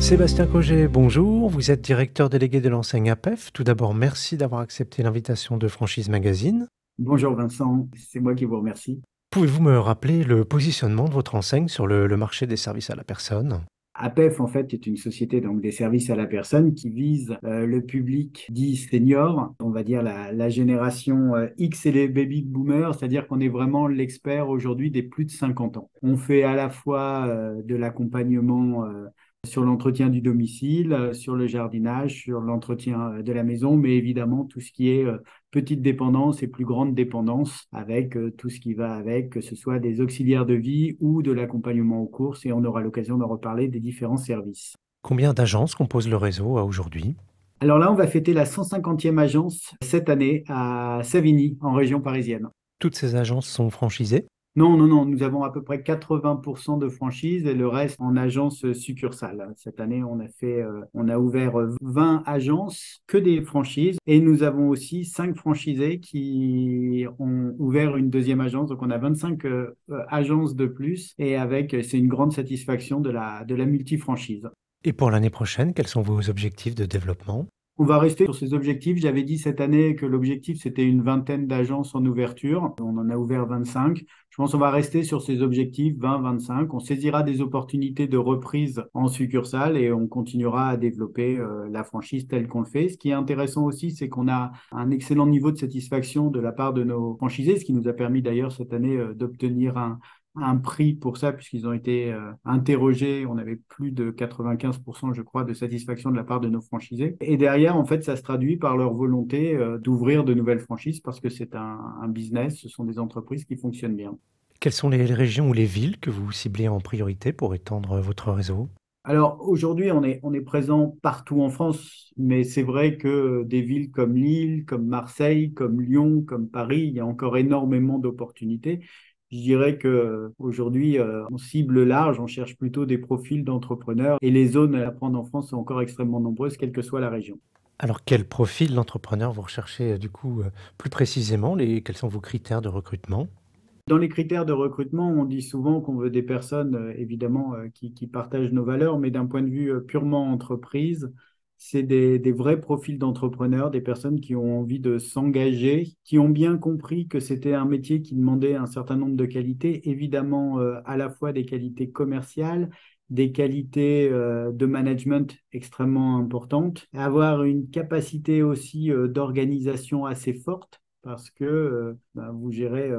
Sébastien Cogé, bonjour. Vous êtes directeur délégué de l'enseigne APEF. Tout d'abord, merci d'avoir accepté l'invitation de Franchise Magazine. Bonjour Vincent, c'est moi qui vous remercie. Pouvez-vous me rappeler le positionnement de votre enseigne sur le marché des services à la personne? APEF, en fait, est une société donc des services à la personne qui vise le public dit senior, on va dire la génération X et les baby boomers, c'est-à-dire qu'on est vraiment l'expert aujourd'hui des plus de 50 ans. On fait à la fois de l'accompagnement sur l'entretien du domicile, sur le jardinage, sur l'entretien de la maison, mais évidemment tout ce qui est petite dépendance et plus grande dépendance avec tout ce qui va avec, que ce soit des auxiliaires de vie ou de l'accompagnement aux courses, et on aura l'occasion d'en reparler des différents services. Combien d'agences composent le réseau aujourd'hui? Alors là, on va fêter la 150e agence cette année à Savigny, en région parisienne. Toutes ces agences sont franchisées? Non, non, non, nous avons à peu près 80% de franchise et le reste en agence succursale. Cette année, on a ouvert 20 agences, que des franchises, et nous avons aussi 5 franchisés qui ont ouvert une deuxième agence. Donc, on a 25 agences de plus et c'est une grande satisfaction de la multifranchise. Et pour l'année prochaine, quels sont vos objectifs de développement? On va rester sur ces objectifs. J'avais dit cette année que l'objectif, c'était une vingtaine d'agences en ouverture. On en a ouvert 25. Je pense qu'on va rester sur ces objectifs 20-25. On saisira des opportunités de reprise en succursale et on continuera à développer la franchise telle qu'on le fait. Ce qui est intéressant aussi, c'est qu'on a un excellent niveau de satisfaction de la part de nos franchisés, ce qui nous a permis d'ailleurs cette année d'obtenir un prix pour ça, puisqu'ils ont été interrogés. On avait plus de 95%, je crois, de satisfaction de la part de nos franchisés. Et derrière, en fait, ça se traduit par leur volonté d'ouvrir de nouvelles franchises parce que c'est un business, ce sont des entreprises qui fonctionnent bien. Quelles sont les régions ou les villes que vous ciblez en priorité pour étendre votre réseau? Alors aujourd'hui, on est présent partout en France, mais c'est vrai que des villes comme Lille, comme Marseille, comme Lyon, comme Paris, il y a encore énormément d'opportunités. Je dirais que aujourd'hui, on cible large, on cherche plutôt des profils d'entrepreneurs et les zones à prendre en France sont encore extrêmement nombreuses, quelle que soit la région. Alors, quel profil d'entrepreneur vous recherchez plus précisément? Quels sont vos critères de recrutement? Dans les critères de recrutement, on dit souvent qu'on veut des personnes, évidemment, qui partagent nos valeurs, mais d'un point de vue purement entreprise, c'est des vrais profils d'entrepreneurs, des personnes qui ont envie de s'engager, qui ont bien compris que c'était un métier qui demandait un certain nombre de qualités, évidemment, à la fois des qualités commerciales, des qualités de management extrêmement importantes, avoir une capacité aussi d'organisation assez forte parce que vous gérez,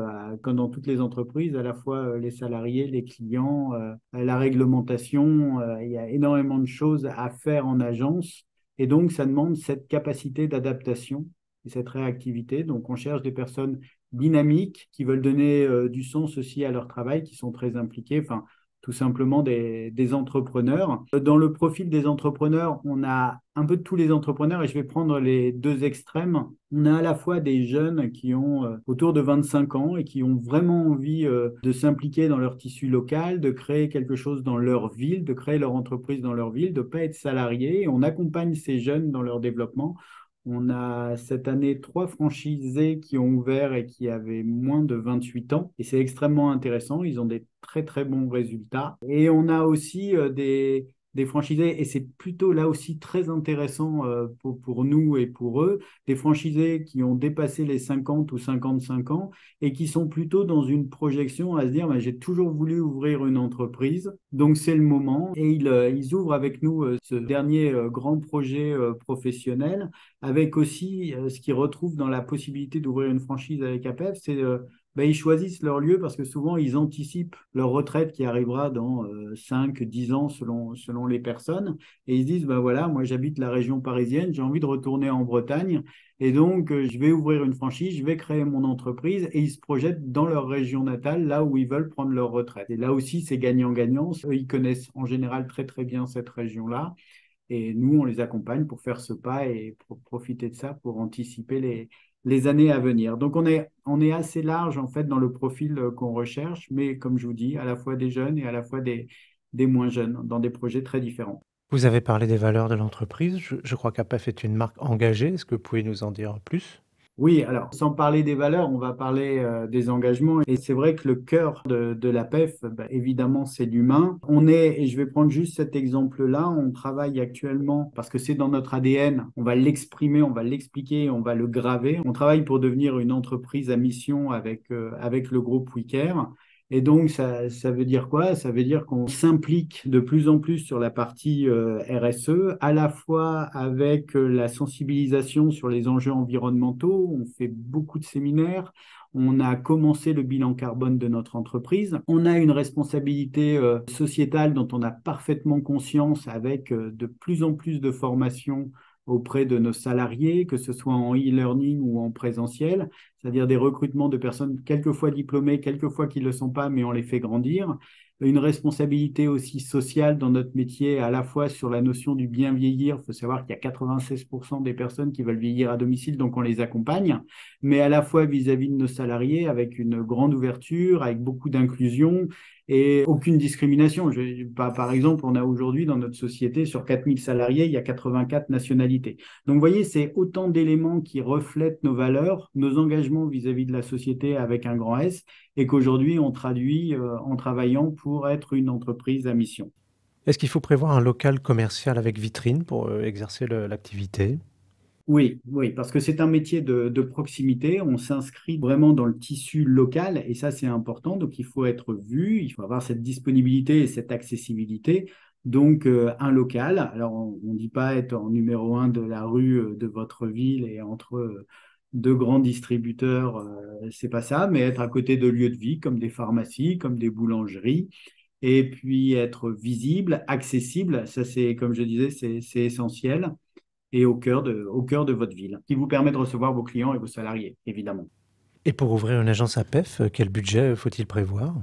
comme dans toutes les entreprises, à la fois les salariés, les clients, la réglementation. Il y a énormément de choses à faire en agence. Et donc, ça demande cette capacité d'adaptation et cette réactivité. Donc, on cherche des personnes dynamiques qui veulent donner du sens aussi à leur travail, qui sont très impliquées. Enfin, tout simplement des entrepreneurs. Dans le profil des entrepreneurs, on a un peu de tous les entrepreneurs et je vais prendre les deux extrêmes. On a à la fois des jeunes qui ont autour de 25 ans et qui ont vraiment envie de s'impliquer dans leur tissu local, de créer quelque chose dans leur ville, de créer leur entreprise dans leur ville, de ne pas être salarié. Et on accompagne ces jeunes dans leur développement. On a cette année 3 franchisés qui ont ouvert et qui avaient moins de 28 ans. Et c'est extrêmement intéressant. Ils ont des très, très bons résultats. Et on a aussi des franchisés, et c'est plutôt là aussi très intéressant pour nous et pour eux, des franchisés qui ont dépassé les 50 ou 55 ans et qui sont plutôt dans une projection à se dire, bah, j'ai toujours voulu ouvrir une entreprise, donc c'est le moment. Et ils ouvrent avec nous ce dernier grand projet professionnel avec aussi ce qu'ils retrouvent dans la possibilité d'ouvrir une franchise avec APEF, c'est ils choisissent leur lieu parce que souvent ils anticipent leur retraite qui arrivera dans 5, 10 ans selon les personnes. Et ils se disent, ben voilà, moi j'habite la région parisienne, j'ai envie de retourner en Bretagne. Et donc je vais ouvrir une franchise, je vais créer mon entreprise et ils se projettent dans leur région natale, là où ils veulent prendre leur retraite. Et là aussi, c'est gagnant-gagnant. Eux, ils connaissent en général très très bien cette région-là. Et nous, on les accompagne pour faire ce pas et pour profiter de ça, pour anticiper les années à venir. Donc, on est assez large, en fait, dans le profil qu'on recherche, mais comme je vous dis, à la fois des jeunes et à la fois des moins jeunes, dans des projets très différents. Vous avez parlé des valeurs de l'entreprise. Je crois qu'APEF est une marque engagée. Est-ce que vous pouvez nous en dire plus? Oui, alors sans parler des valeurs, on va parler des engagements. Et c'est vrai que le cœur de la PEF, bah, évidemment, c'est l'humain. Et je vais prendre juste cet exemple-là, on travaille actuellement, parce que c'est dans notre ADN, on va l'exprimer, on va l'expliquer, on va le graver. On travaille pour devenir une entreprise à mission avec le groupe WeCare. Et donc, ça veut dire quoi? Ça veut dire qu'on s'implique de plus en plus sur la partie RSE, à la fois avec la sensibilisation sur les enjeux environnementaux. On fait beaucoup de séminaires. On a commencé le bilan carbone de notre entreprise. On a une responsabilité sociétale dont on a parfaitement conscience avec de plus en plus de formations auprès de nos salariés, que ce soit en e-learning ou en présentiel, c'est-à-dire des recrutements de personnes quelquefois diplômées, quelquefois qui ne le sont pas, mais on les fait grandir. Une responsabilité aussi sociale dans notre métier, à la fois sur la notion du bien vieillir. Il faut savoir qu'il y a 96% des personnes qui veulent vieillir à domicile, donc on les accompagne, mais à la fois vis-à-vis de nos salariés, avec une grande ouverture, avec beaucoup d'inclusion et aucune discrimination. Par exemple, on a aujourd'hui dans notre société, sur 4000 salariés, il y a 84 nationalités. Donc, vous voyez, c'est autant d'éléments qui reflètent nos valeurs, nos engagements vis-à-vis de la société avec un grand S, et qu'aujourd'hui, on traduit en travaillant pour être une entreprise à mission. Est-ce qu'il faut prévoir un local commercial avec vitrine pour exercer l'activité? Oui, oui, parce que c'est un métier de proximité. On s'inscrit vraiment dans le tissu local et ça, c'est important. Donc, il faut être vu, il faut avoir cette disponibilité et cette accessibilité. Donc, un local. Alors, on ne dit pas être en numéro un de la rue de votre ville et entre deux grands distributeurs, c'est pas ça, mais être à côté de lieux de vie comme des pharmacies, comme des boulangeries. Et puis être visible, accessible, ça c'est, comme je disais, c'est essentiel et au cœur de votre ville, qui vous permet de recevoir vos clients et vos salariés, évidemment. Et pour ouvrir une agence APEF, quel budget faut-il prévoir?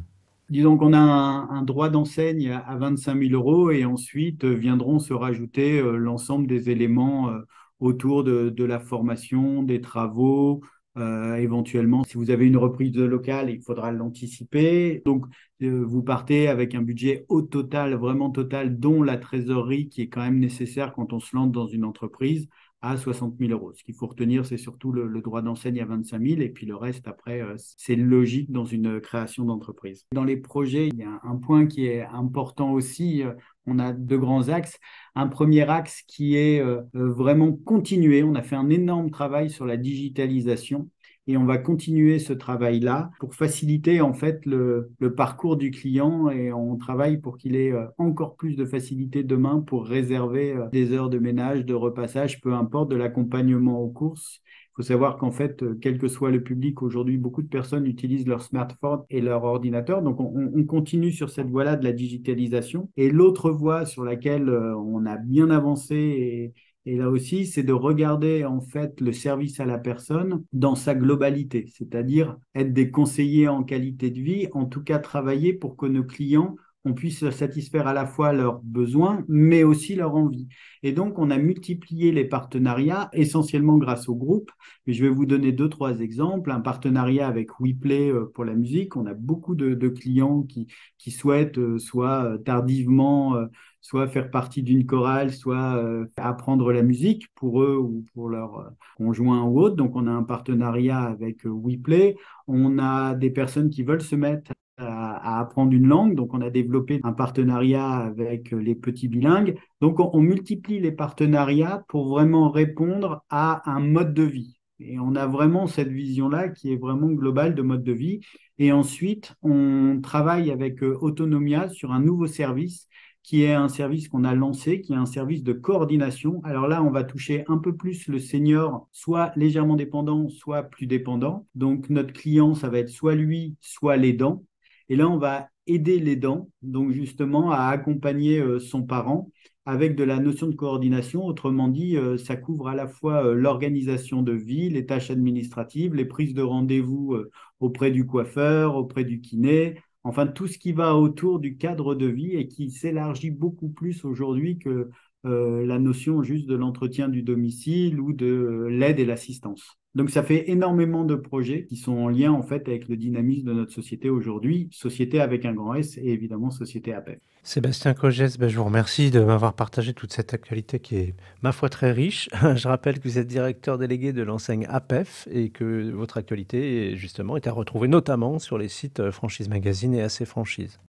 Disons qu'on a un droit d'enseigne à 25 000 euros et ensuite viendront se rajouter l'ensemble des éléments autour de la formation, des travaux. Éventuellement, si vous avez une reprise de local, il faudra l'anticiper. Donc, vous partez avec un budget au total, vraiment total, dont la trésorerie qui est quand même nécessaire quand on se lance dans une entreprise à 60 000 euros. Ce qu'il faut retenir, c'est surtout le droit d'enseigne à 25 000 et puis le reste, après, c'est logique dans une création d'entreprise. Dans les projets, il y a un point qui est important aussi. On a deux grands axes. Un premier axe qui est vraiment continuer. On a fait un énorme travail sur la digitalisation et on va continuer ce travail-là pour faciliter en fait le parcours du client et on travaille pour qu'il ait encore plus de facilité demain pour réserver des heures de ménage, de repassage, peu importe, de l'accompagnement aux courses. Il faut savoir qu'en fait, quel que soit le public, aujourd'hui, beaucoup de personnes utilisent leur smartphone et leur ordinateur. Donc, on continue sur cette voie-là de la digitalisation. Et l'autre voie sur laquelle on a bien avancé et là aussi, c'est de regarder en fait le service à la personne dans sa globalité, c'est-à-dire être des conseillers en qualité de vie, en tout cas travailler pour que nos clients on puisse satisfaire à la fois leurs besoins, mais aussi leurs envies. Et donc, on a multiplié les partenariats, essentiellement grâce au groupe. Mais je vais vous donner deux, trois exemples. Un partenariat avec WePlay pour la musique. On a beaucoup de clients qui souhaitent soit tardivement soit faire partie d'une chorale, soit apprendre la musique pour eux ou pour leurs conjoints ou autres. Donc, on a un partenariat avec WePlay. On a des personnes qui veulent se mettre à apprendre une langue. Donc, on a développé un partenariat avec les petits bilingues. Donc, on multiplie les partenariats pour vraiment répondre à un mode de vie. Et on a vraiment cette vision-là qui est vraiment globale de mode de vie. Et ensuite, on travaille avec Autonomia sur un nouveau service qui est un service qu'on a lancé, qui est un service de coordination. Alors là, on va toucher un peu plus le senior, soit légèrement dépendant, soit plus dépendant. Donc, notre client, ça va être soit lui, soit l'aidant. Et là, on va aider l'aidant, donc justement, à accompagner son parent avec de la notion de coordination. Autrement dit, ça couvre à la fois l'organisation de vie, les tâches administratives, les prises de rendez-vous auprès du coiffeur, auprès du kiné, enfin tout ce qui va autour du cadre de vie et qui s'élargit beaucoup plus aujourd'hui que la notion juste de l'entretien du domicile ou de l'aide et l'assistance. Donc ça fait énormément de projets qui sont en lien en fait avec le dynamisme de notre société aujourd'hui, société avec un grand S et évidemment société APEF. Sébastien Cogès, je vous remercie de m'avoir partagé toute cette actualité qui est, ma foi, très riche. Je rappelle que vous êtes directeur délégué de l'enseigne APEF et que votre actualité, justement, est à retrouver notamment sur les sites Franchise Magazine et AC Franchise.